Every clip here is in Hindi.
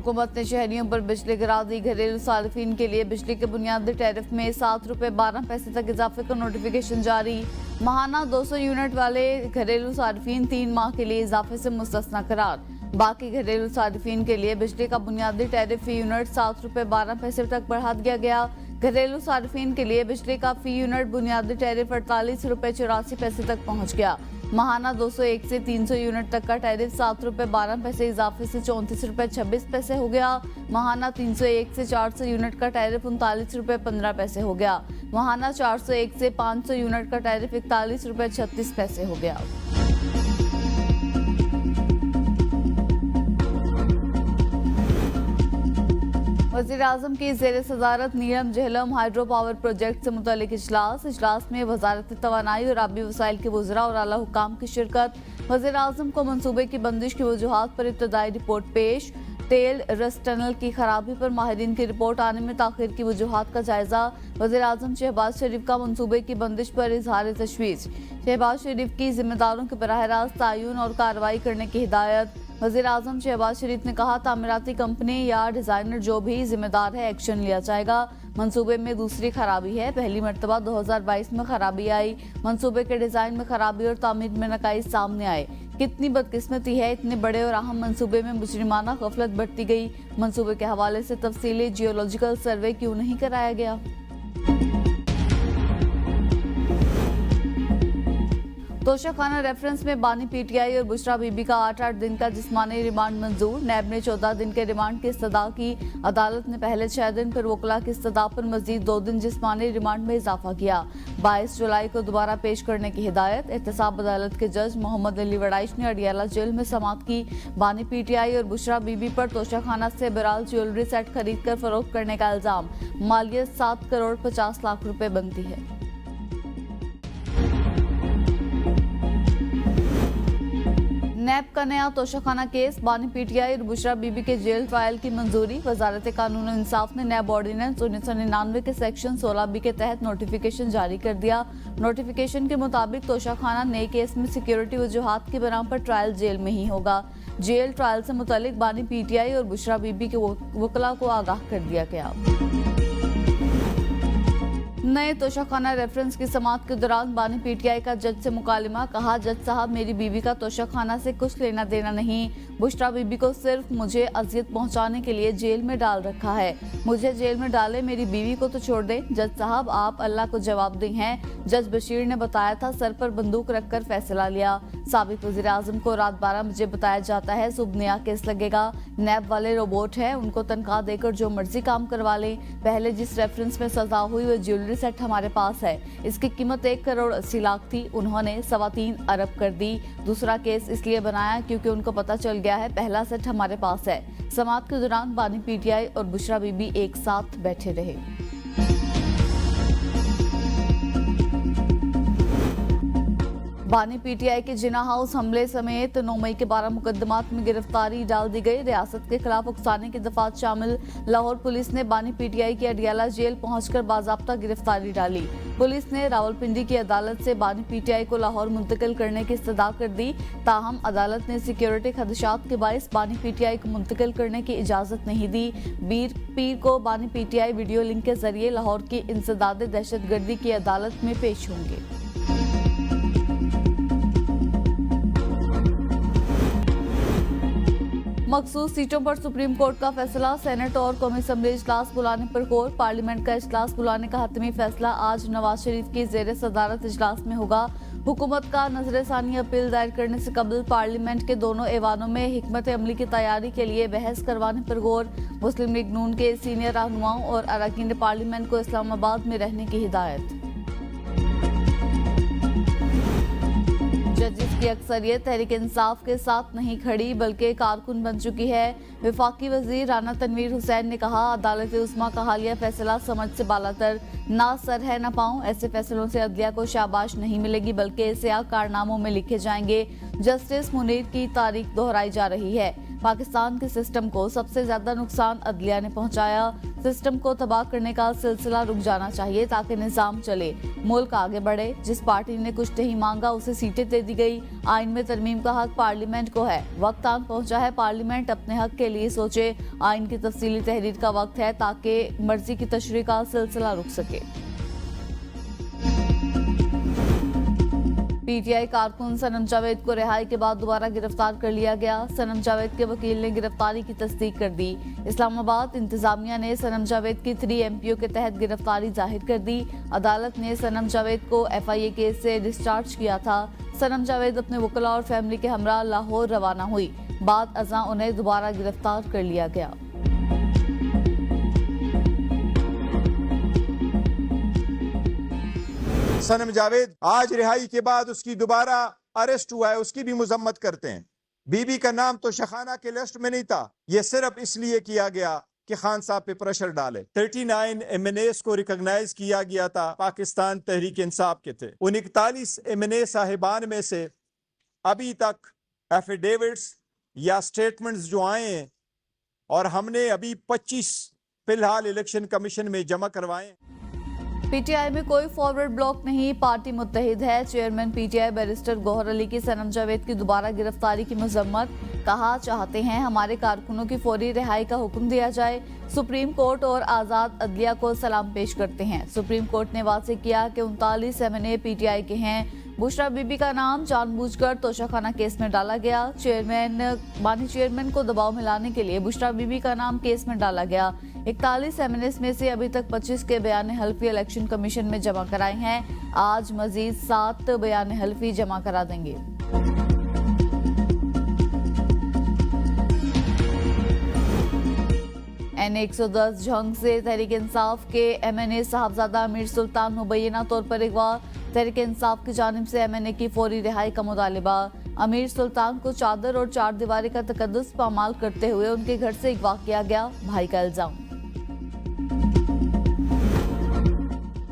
हुकूमत ने शहरियों पर बिजली गिरा दी। घरेलू सार्फिन के लिए बिजली के बुनियादी टैरिफ में ₹7.12 तक इजाफे का नोटिफिकेशन जारी। माहाना 200 यूनिट वाले घरेलू सार्फिन 3 माह के लिए इजाफे से मुस्तस्ना करार। बाकी घरेलू सार्फिन के लिए बिजली का बुनियादी टैरिफ फी यूनिट ₹7.12 तक बढ़ा दिया गया। घरेलू सार्फिन के लिए बिजली का फी यूनिट बुनियादी टैरिफ ₹48.84 तक पहुंच गया। माहाना 201 से 300 यूनिट तक का टैरिफ ₹7.12 इजाफे से ₹34.26 हो गया। माहाना 301 से 400 यूनिट का टैरिफ ₹39.15 हो गया। माहाना 401 से 500 यूनिट का टैरिफ ₹41.36 हो गया। वज़ीर-ए-आज़म की ज़ेर सदारत नीलम जहलम हाइड्रो पावर प्रोजेक्ट से मुतल्लिक इजलास में वज़ारत तवानाई और आबी वसाइल के वज़रा और आला हुक्काम की शिरकत। वज़ीर-ए-आज़म को मंसूबे की बंदिश की वजूहात पर इब्तदाई रिपोर्ट पेश। तेल रस टनल की खराबी पर माहिरीन की रिपोर्ट आने में ताख़ीर की वजूहात का जायजा। वज़ीर-ए-आज़म शहबाज शरीफ का मंसूबे की बंदिश पर इजहार तशवीश। शहबाज शरीफ की जिम्मेदारों के बराह रास्त तयन और कार्रवाई करने की हिदायत। वज़ीर-ए-आज़म शहबाज शरीफ ने कहा, तामीराती कंपनी या डिज़ाइनर जो भी जिम्मेदार है एक्शन लिया जाएगा। मंसूबे में दूसरी खराबी है। पहली मरतबा 2022 में खराबी आई। मंसूबे के डिज़ाइन में खराबी और तामीर में नकाइस सामने आए। कितनी बदकिस्मती है, इतने बड़े और अहम मंसूबे में मुजरिमाना गफलत बढ़ती गई। मंसूबे के हवाले से तफसीली जियोलॉजिकल सर्वे क्यों नहीं कराया गया। तोशाखाना रेफरेंस में बानी पीटीआई और बुशरा बीबी का 8-8 दिन का जिस्मानी रिमांड मंजूर। नैब ने 14 दिन के रिमांड की इस्तदा की। अदालत ने पहले 6 दिन फिर वकला की इस्तदा पर मजीद 2 दिन जिस्मानी रिमांड में इजाफा किया। 22 जुलाई को दोबारा पेश करने की हिदायत। एहतसाब अदालत के जज मोहम्मद अली वड़ाइश ने अडियाला जेल में समाअत की। बानी पीटीआई और बुशरा बीबी पर तोशाखाना से बराल ज्वेलरी सेट खरीद कर फरोख्त करने का इल्जाम। मालियत 7 करोड़ 50 लाख रुपए बनती है। नैब का नया तोशाखाना केस। बानी पीटीआई और बुशरा बीबी के जेल ट्रायल की मंजूरी। वजारत कानून और इंसाफ ने नैब ऑर्डिनेंस 1999 के सेक्शन 16B के तहत नोटिफिकेशन जारी कर दिया। नोटिफिकेशन के मुताबिक तोशाखाना नए केस में सिक्योरिटी वजूहात की बिना पर ट्रायल जेल में ही होगा। जेल ट्रायल से मुतालिक बानी पीटीआई और बुशरा बीबी के वकला को आगाह कर दिया गया। नए तोशाखाना रेफरेंस की समाअत के दौरान बानी पीटीआई का जज से मुकालिमा। कहा, जज साहब, मेरी बीवी का तोशाखाना से कुछ लेना देना नहीं। बुशरा बीबी को सिर्फ मुझे अजियत पहुंचाने के लिए जेल में डाल रखा है। मुझे जेल में डाले, मेरी बीवी को तो छोड़ दें। जज साहब, आप अल्लाह को जवाबदेह हैं। जज बशीर ने बताया था, सर पर बंदूक रखकर फैसला लिया। साबिक वज़ीर-ए-आज़म को रात 12 बजे बताया जाता है सुबह नया केस लगेगा। नैब वाले रोबोट हैं, उनको तनख्वाह देकर जो मर्जी काम करवा लें। पहले जिस रेफरेंस में सजा हुई वो ज्वेलरी सेट हमारे पास है। इसकी कीमत 1 करोड़ 80 लाख थी, उन्होंने 3.25 अरब कर दी। दूसरा केस इसलिए बनाया क्योंकि उनको पता चल गया है पहला सेट हमारे पास है। समाअत के दौरान बानी पीटीआई और बुशरा बीबी एक साथ बैठे रहे। बानी पीटीआई के जिना हाउस हमले समेत 9 मई के 12 मुकदमात में गिरफ्तारी डाल दी गई। रियासत के खिलाफ उकसाने की दफात शामिल लाहौर पुलिस ने बानी पीटीआई की अडियाला जेल पहुंचकर बाज़ाब्ता गिरफ्तारी डाली। पुलिस ने रावलपिंडी की अदालत से बानी पीटीआई को लाहौर मुंतकिल करने की इस्तदा कर दी। ताहम अदालत ने सिक्योरिटी खदशात के बाइस बानी पीटीआई को मुंतकिल करने की इजाज़त नहीं दी। पीर को बानी पीटीआई वीडियो लिंक के जरिए लाहौर की इंसदाद दहशतगर्दी की अदालत में पेश होंगे। मखसूस सीटों पर सुप्रीम कोर्ट का फैसला। सेनेट और कौमी असम्बली इजलास बुलाने पर गौर। पार्लियामेंट का इजलास बुलाने का हतमी फैसला आज नवाज शरीफ की जेर सदारत इजलास में होगा। हुकूमत का नजरसानी अपील दायर करने से कबल पार्लियामेंट के दोनों ऐवानों में हिकमत अमली की तैयारी के लिए बहस करवाने पर गौर। मुस्लिम लीग नून के सीनियर रहनुमाओं और अरकान पार्लियामेंट को इस्लामाबाद में रहने की हिदायत। जजिस की अक्सरियत तहरीक इंसाफ के साथ नहीं खड़ी बल्कि कारकुन बन चुकी है। वफाकी वजीर राना तनवीर हुसैन ने कहा, अदालत उस्मा का हालिया फैसला समझ से बालातर, ना सर है ना पाँव। ऐसे फैसलों से अदलिया को शाबाश नहीं मिलेगी बल्कि इसे कारनामों में लिखे जाएंगे। जस्टिस मुनीर की तारीख दोहराई जा रही है। पाकिस्तान के सिस्टम को सबसे ज्यादा नुकसान अदलिया ने पहुंचाया। सिस्टम को तबाह करने का सिलसिला रुक जाना चाहिए ताकि निजाम चले, मुल्क आगे बढ़े। जिस पार्टी ने कुछ नहीं मांगा उसे सीटें दे दी गई। आइन में तरमीम का हक पार्लियामेंट को है। वक्त आन पहुंचा है पार्लियामेंट अपने हक के लिए सोचे। आइन की तफसीली तहरीर का वक्त है ताकि मर्जी की तशरीह का सिलसिला रुक सके। पीटीआई कारकुन सनम जावेद को रिहाई के बाद दोबारा गिरफ्तार कर लिया गया। सनम जावेद के वकील ने गिरफ्तारी की तस्दीक कर दी। इस्लामाबाद इंतजामिया ने सनम जावेद की 3 MPO के तहत गिरफ्तारी जाहिर कर दी। अदालत ने सनम जावेद को FIA केस से डिस्चार्ज किया था। सनम जावेद अपने वकला और फैमिली के हमरा लाहौर रवाना हुई। बाद अज़ां उन्हें दोबारा गिरफ्तार कर लिया गया। सनम जावेद आज रिहाई के बाद उसकी दोबारा अरेस्ट हुआ है, उसकी भी मजम्मत करते हैं। बीबी का नाम तो शखाना के लिस्ट में नहीं था, ये सिर्फ इसलिए किया गया कि खान साहब पे प्रेशर डाले। 39 MNAs को रिकॉग्नाइज किया गया था, पाकिस्तान तहरीक इंसाफ के थे। उन 41 MNA साहिबान में से अभी तक एफिडेविट्स या स्टेटमेंट्स जो आए हैं और हमने अभी 25 फिलहाल इलेक्शन कमीशन में जमा करवाए। पीटीआई में कोई फॉरवर्ड ब्लॉक नहीं, पार्टी मुत्तहिद है। Chairman PTI barrister Gauhar Ali की सनम जावेद की दोबारा गिरफ्तारी की मजम्मत। कहा चाहते हैं हमारे कारकुनों की फौरी रिहाई का हुक्म दिया जाए। सुप्रीम कोर्ट और आज़ाद अदलिया को सलाम पेश करते हैं। सुप्रीम कोर्ट ने वाज़ेह किया कि 39 MNA पीटीआई के हैं। बुशरा बीबी का नाम जानबूझकर तोशाखाना केस में डाला गया। बानी चेयरमैन को दबाव में लाने के लिए बुशरा बीबी का नाम केस में डाला गया। 41 MNAs में से अभी तक 25 के बयान हल्फी इलेक्शन कमीशन में जमा कराए हैं। आज मजीद 7 बयान हल्फी जमा करा देंगे। N110 जंग से तहरीक इंसाफ के MNA साहबजादा अमीर सुल्तान मुबैना तौर पर अगवा। तहरीक इंसाफ की जानिब से MNA की फौरी रिहाई का मुतालिबा। अमीर सुल्तान को चादर और चार दीवारी का तकद्दुस पामाल करते हुए उनके घर से अगवा किया गया, भाई का इल्जाम।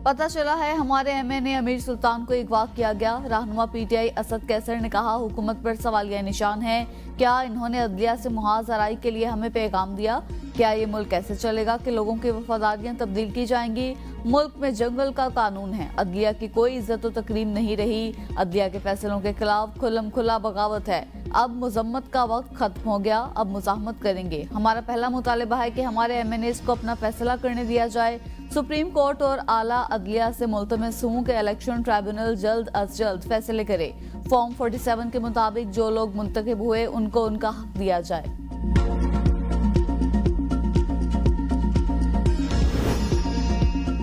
पता चला है हमारे MNA अमीर सुल्तान को अगवा किया गया। रहनुमा पीटीआई असद कैसर ने कहा हुकूमत पर सवालिया निशान है। क्या इन्होंने अदलिया से मुहाज आराई के लिए हमें पैगाम दिया? क्या ये मुल्क कैसे चलेगा कि लोगों की वफादारियां तब्दील की जाएंगी? मुल्क में जंगल का कानून है, अदलिया की कोई इज्जत व तकरीम नहीं रही। अदलिया के फैसलों के खिलाफ खुल्लम खुला बगावत है। अब मुजम्मत का वक्त खत्म हो गया, अब मुजाहमत करेंगे। हमारा पहला मुतालिबा है कि हमारे MNAs को अपना फैसला करने दिया जाए। सुप्रीम कोर्ट और आला अदलिया से मुल्तमस हूं कि इलेक्शन ट्राइब्यूनल जल्द अज जल्द फैसले करे। फॉर्म 47 के मुताबिक जो लोग मुंतखब हुए उनको उनका हक दिया जाए।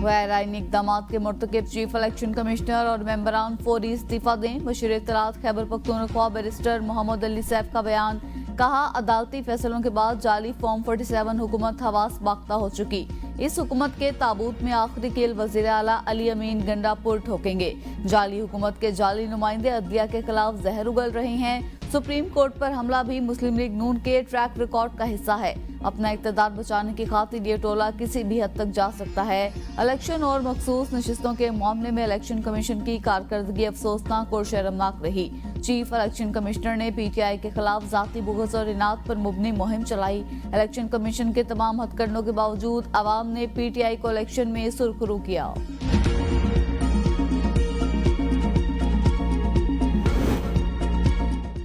गैर आईनी इक़दामात के मुर्तकिब चीफ इलेक्शन कमिश्नर और मेंबरान फौरी इस्तीफा दें। बशीर इत्तलात खैबर पख्तूनख्वा बैरिस्टर मोहम्मद अली सैफ का बयान। कहा अदालती फैसलों के बाद जाली फॉर्म 47 हुकूमत हवास बाख्ता हो चुकी। इस हुकूमत के ताबूत में आखिरी कील वज़ीर आला अली अमीन गंडापुर ठोकेंगे। जाली हुकूमत के जाली नुमाइंदे अदलिया के खिलाफ जहर उगल रहे हैं। सुप्रीम कोर्ट पर हमला भी मुस्लिम लीग नून के ट्रैक रिकॉर्ड का हिस्सा है। अपना इक़्तिदार बचाने की खातिर ये टोला किसी भी हद तक जा सकता है। इलेक्शन और मखसूस नशिस्तों के मामले में इलेक्शन कमीशन की कारकर्दगी अफसोसनाक और शर्मनाक रही। चीफ इलेक्शन कमिश्नर ने पीटीआई के खिलाफ जाती बुग़्ज़ और इनाद पर मुबनी मुहिम चलाई। इलेक्शन कमीशन के तमाम हथकंडों के बावजूद आवाम ने पीटीआई को इलेक्शन में सुरखरू किया।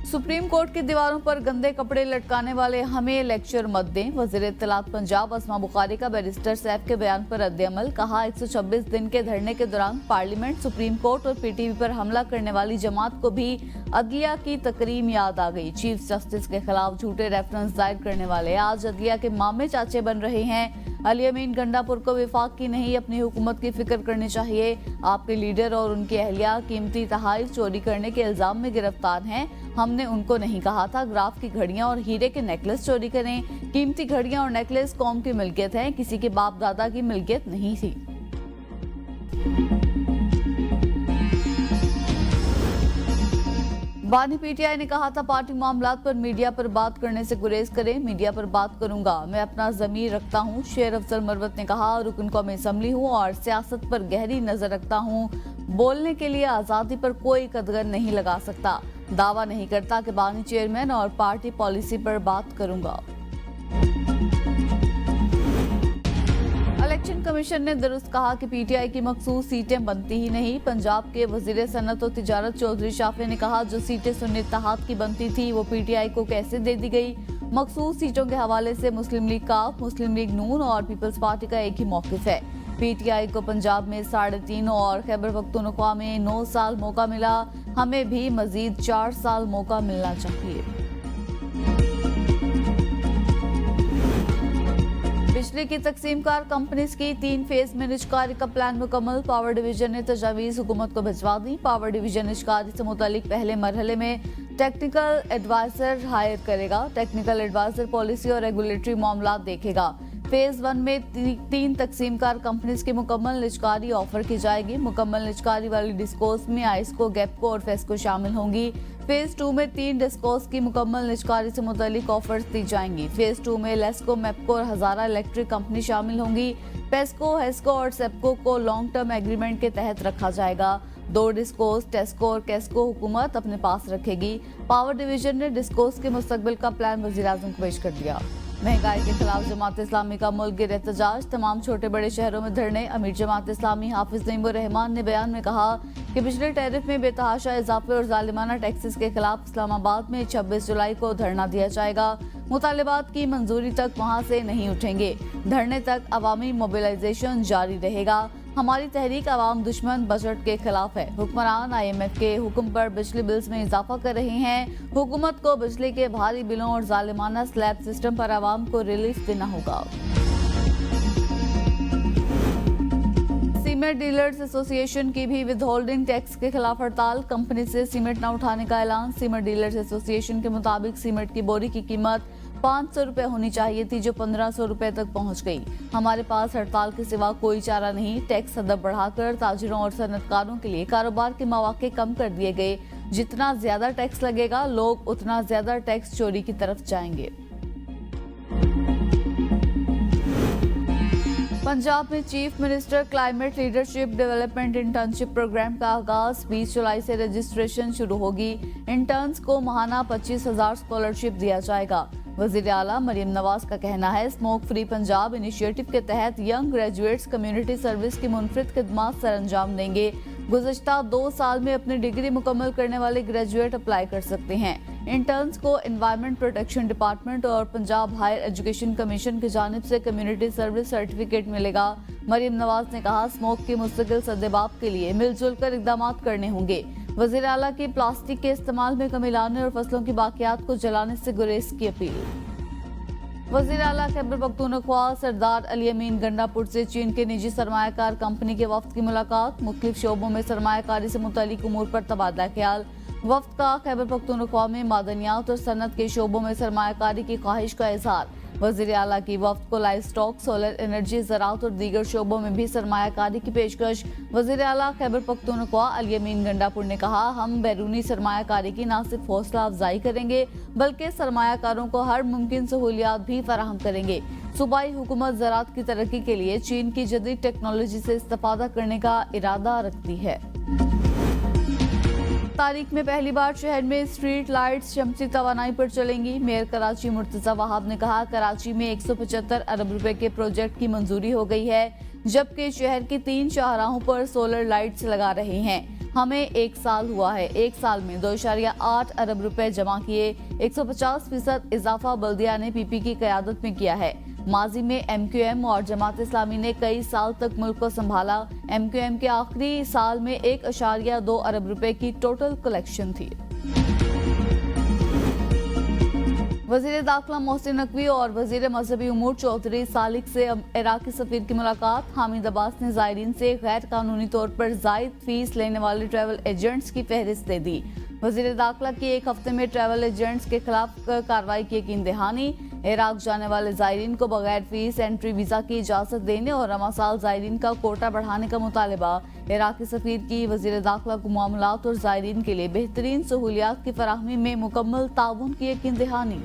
सुप्रीम कोर्ट की दीवारों पर गंदे कपड़े लटकाने वाले हमें लेक्चर मत दें। वज़ीर इत्तलात पंजाब अस्मा बुखारी का बैरिस्टर सैफ के बयान पर रद्द-ए-अमल। कहा 126 दिन के धरने के दौरान पार्लियामेंट, सुप्रीम कोर्ट और पीटीवी पर हमला करने वाली जमात को भी अदलिया की तकरीम याद आ गई। चीफ जस्टिस के खिलाफ झूठे रेफरेंस दायर करने वाले आज अदलिया के मामे चाचे बन रहे हैं। अली अमीन गंडापुर को विफाक की नहीं अपनी हुकूमत की फिक्र करनी चाहिए। आपके लीडर और उनकी अहलिया कीमती तहाइफ चोरी करने के इल्जाम में गिरफ्तार हैं। हमने उनको नहीं कहा था ग्राफ की घड़ियां और हीरे के नेकलेस चोरी करें। कीमती घड़ियां और नेकलेस कौम की मिल्कियत है, किसी के बाप दादा की मिल्कियत नहीं थी। बानी पीटीआई ने कहा था पार्टी मामलात पर मीडिया पर बात करने से गुरेज करें। मीडिया पर बात करूंगा, मैं अपना ज़मीर रखता हूं। शेर अफजल मरवत ने कहा रुकन कौमी असम्बली हूं और सियासत पर गहरी नजर रखता हूं। बोलने के लिए आज़ादी पर कोई कदगर नहीं लगा सकता। दावा नहीं करता कि बानी चेयरमैन और पार्टी पॉलिसी पर बात करूंगा। कमीशन ने दुरुस्त कहा कि पीटीआई की मखसूस सीटें बनती ही नहीं। पंजाब के वजीर सनत और तिजारत चौधरी शाफे ने कहा जो सीटें सुन्नी इत्तेहाद की बनती थी वो पीटीआई को कैसे दे दी गई। मखसूस सीटों के हवाले से मुस्लिम लीग काफ, मुस्लिम लीग नून और पीपल्स पार्टी का एक ही मौकिफ है। पीटीआई को पंजाब में 3.5 और खैबर पख्तूनख्वा में 9 साल मौका मिला, हमें भी मजीद 4 साल मौका मिलना चाहिए। बिजली की तकसीमकार कंपनीज की 3 फेज में निजकारी का प्लान मुकम्मल। पावर डिवीजन ने तजावीज़ हुकूमत को भिजवा दी। पावर डिवीजन निजकारी से मुतालिक पहले मरहले में टेक्निकल एडवाइजर हायर करेगा। टेक्निकल एडवाइजर पॉलिसी और रेगुलेटरी मामलात देखेगा। फेज 1 में 3 तकसीमकार कंपनीज की मुकम्मल निजकारी ऑफर की जाएगी। मुकम्मल निजकारी वाली डिस्कोस में आइस्को, गैपको और फेस्को शामिल होंगी। फेज 2 में 3 डिस्कोस की मुकम्मल निजकारी से मुतालिक ऑफर्स दी जाएंगी। फेज 2 में लेस्को, मेपको और हजारा इलेक्ट्रिक कंपनी शामिल होंगी। पेस्को, हेस्को और सेप्को को लॉन्ग टर्म एग्रीमेंट के तहत रखा जाएगा। 2 डिस्कोस, टेस्को और केस्को हुकूमत अपने पास रखेगी। पावर डिवीजन ने डिस्कोस के मुस्तकबिल का प्लान वज़ीर-ए-आज़म को पेश कर दिया। महंगाई के खिलाफ जमात इस्लामी का मुल्क गिर एहतजाज, तमाम छोटे बड़े शहरों में धरने। अमीर जमात इस्लामी हाफिज नईमुर रहमान ने बयान में कहा कि बिजली टैरिफ में बेतहाशा इजाफे और जालिमाना टैक्सेस के खिलाफ इस्लामाबाद में 26 जुलाई को धरना दिया जाएगा। मुतालिबात की मंजूरी तक वहां से नहीं उठेंगे। धरने तक अवामी मोबिलाइजेशन जारी रहेगा। हमारी तहरीक अवाम दुश्मन बजट के खिलाफ है। हुक्मरान IMF के हुक्म पर बिजली बिल्स में इजाफा कर रहे हैं। हुकूमत को बिजली के भारी बिलों और जालिमाना स्लैब सिस्टम पर अवाम को रिलीफ देना होगा। सीमेंट डीलर्स एसोसिएशन की भी विद होल्डिंग टैक्स के खिलाफ हड़ताल। कंपनी से सीमेंट न उठाने का ऐलान। सीमेंट डीलर्स एसोसिएशन के मुताबिक सीमेंट की बोरी की कीमत 500 रुपए होनी चाहिए थी जो 1500 रुपए तक पहुंच गई। हमारे पास हड़ताल के सिवा कोई चारा नहीं। टैक्स हदफ बढ़ाकर ताजिरों और सनतकारों के लिए कारोबार के मौके कम कर दिए गए। जितना ज्यादा टैक्स लगेगा लोग उतना ज्यादा टैक्स चोरी की तरफ जाएंगे। पंजाब में chief minister climate leadership development internship programme का आगाज। 20 जुलाई से रजिस्ट्रेशन शुरू होगी। इंटर्न्स को माहाना 25,000 स्कॉलरशिप दिया जाएगा। वजीर आला मरियम नवाज का कहना है स्मोक फ्री पंजाब इनिशिएटिव के तहत यंग ग्रेजुएट्स कम्युनिटी सर्विस की मुनफरिद खिदमात सर अंजाम देंगे। गुज़श्ता 2 साल में अपनी डिग्री मुकम्मल करने वाले ग्रेजुएट अप्लाई कर सकते हैं। इंटर्न्स को एनवायरमेंट प्रोटेक्शन डिपार्टमेंट और पंजाब हायर एजुकेशन कमीशन की जानिब से कम्युनिटी सर्विस सर्टिफिकेट मिलेगा। मरियम नवाज ने कहा स्मोक की मुस्तकिल सद्देबाब के लिए मिलजुल कर इकदाम करने होंगे। वज़ीर आला की प्लास्टिक के इस्तेमाल में कमी लाने और फसलों की बाकियात को जलाने से गुरेज की अपील। वज़ीर आला खैबर पख्तूनख्वा सरदार अली अमीन गंडापुर से चीन के निजी सरमायाकार कंपनी के वफ्द की मुलाकात। मुख्तलिफ शोबों में सरमायाकारी से मुतालिक उमूर पर तबादला ख्याल। वफ्द का खैबर पख्तूनख्वा में मादनियात और सनत के शोबों में सरमायाकारी की ख्वाहिश का इजहार। वज़ीर आला की वफ्द को लाइव स्टॉक, सोलर एनर्जी, ज़राअत और दीगर शोबों में भी सरमायाकारी की पेशकश। वज़ीर आला खैबर पख्तूनख्वा अली अमीन गंडापुर ने कहा हम बैरूनी सरमायाकारी की न सिर्फ हौसला अफजाई करेंगे बल्कि सरमायाकारों को हर मुमकिन सहूलियात भी फराहम करेंगे। सूबाई हुकूमत ज़राअत की तरक्की के लिए चीन की जदीद टेक्नोलॉजी से इस्तेफादा करने का इरादा रखती है। तारीख में पहली बार शहर में स्ट्रीट लाइट्स शमसी तवानाई पर चलेंगी। मेयर कराची मुर्तजा वहाब ने कहा कराची में 175 अरब रुपए के प्रोजेक्ट की मंजूरी हो गई है जबकि शहर की 3 शाहराहों पर सोलर लाइट्स लगा रहे हैं। हमें 1 साल हुआ है। 1 साल में 2.8 अरब रुपए जमा किए। 150% इजाफा बल्दिया ने PP की क़यादत में किया है। माजी में MQM और जमात इस्लामी ने कई साल तक मुल्क को संभाला। MQM के आखिरी साल में 1.2 अरब रुपए की टोटल कलेक्शन थी। वज़ीर दाखिला मोहसिन नकवी और वज़ीर मजहबी उमूर चौधरी सालिक से इराकी सफीर की मुलाकात। हामिद अब्बास ने ज़ायरीन से गैर कानूनी तौर पर जायद फीस लेने वाले ट्रैवल एजेंट्स की फहरिस्त दे दी। वज़ीर दाखिला की 1 हफ्ते में ट्रैवल एजेंट्स के खिलाफ कार्रवाई की यकीन दहानी। इराक जाने वाले ज़ायरीन को बगैर फीस एंट्री वीज़ा की इजाज़त देने और रमा साल ज़ायरीन का कोटा बढ़ाने का मुतालबा। इराकी सफीर की वज़ीर दाखिला को मामलात और ज़ायरीन के लिए बेहतरीन सहूलियात की फराहमी में मुकम्मल ताउन की यकीन दहानी।